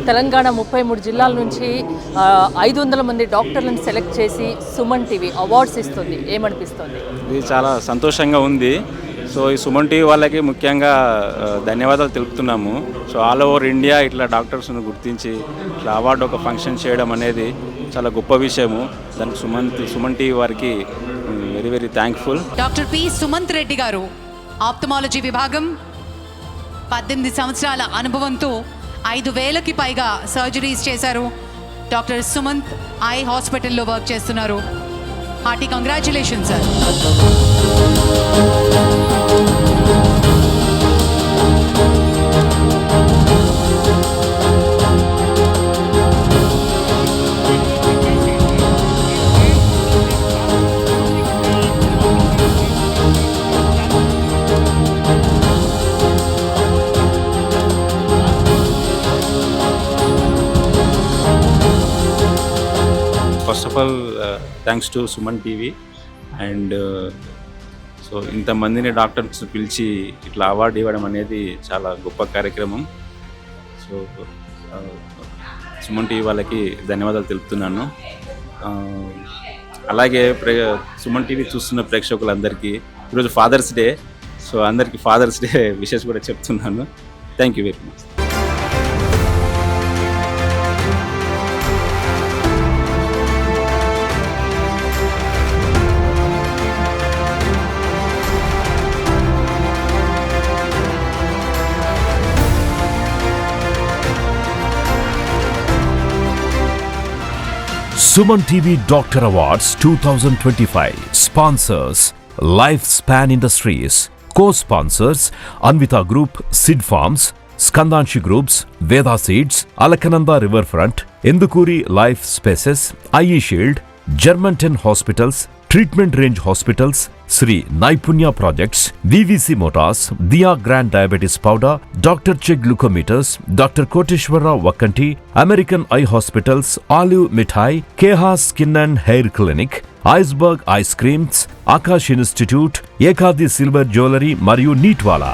తెలంగాణ 33 జిల్లాల నుంచి 500 మంది డాక్టర్లను సెలెక్ట్ చేసి సుమన్ టీవీ అవార్డ్స్ ఇస్తుంది. ఏమనిపిస్తుంది? ఇది చాలా సంతోషంగా ఉంది. సో ఈ సుమన్ టీవీ వాళ్ళకి ముఖ్యంగా ధన్యవాదాలు తెలుపుతున్నాము. సో ఆల్ ఓవర్ ఇండియా ఇట్లా డాక్టర్స్ను గుర్తించి ఇట్లా అవార్డు ఒక ఫంక్షన్ చేయడం అనేది చాలా గొప్ప విషయము. దానికి సుమన్ టీవీ వారికి very very thankful. Doctor P Sumanth Reddy గారు ఆప్థమాలజీ విభాగం, 18 సంవత్సరాల అనుభవంతో 5,000కి పైగా సర్జరీస్ చేశారు. డాక్టర్ సుమంత్ ఐ హాస్పిటల్లో వర్క్ చేస్తున్నారు. Hearty congratulation sir. First of all thanks to Suman TV and so ఇంతమందిని డాక్టర్స్ పిలిచి ఇట్లా అవార్డు ఇవ్వడం అనేది చాలా గొప్ప కార్యక్రమం. సో సుమన్ టీవీ వాళ్ళకి ధన్యవాదాలు తెలుపుతున్నాను. అలాగే సుమన్ టీవీ చూస్తున్న ప్రేక్షకులందరికీ ఈరోజు ఫాదర్స్ డే. సో అందరికీ ఫాదర్స్ డే విషెస్ కూడా చెప్తున్నాను. Thank you very much. Suman TV Doctor Awards 2025 sponsors Lifespan Industries, co-sponsors Anvita Group, Sid Farms, Skandanshi Groups, Veda Seeds, Alakananda Riverfront, Indukuri Life Spaces, IE Shield, Germantown Hospitals, Treatment Range Hospitals, Sri Naipunya Projects, VVC Motors, Dia Grand Diabetes Powder, Dr. Che Glucometers, Dr. Koteshwara Vakanti, American Eye Hospitals, Olive Mithai, Keha Skin and Hair Clinic, Iceberg Ice Creams, Akash Institute, Ekadi Silver Jewelry మరియు నీట్వాలా.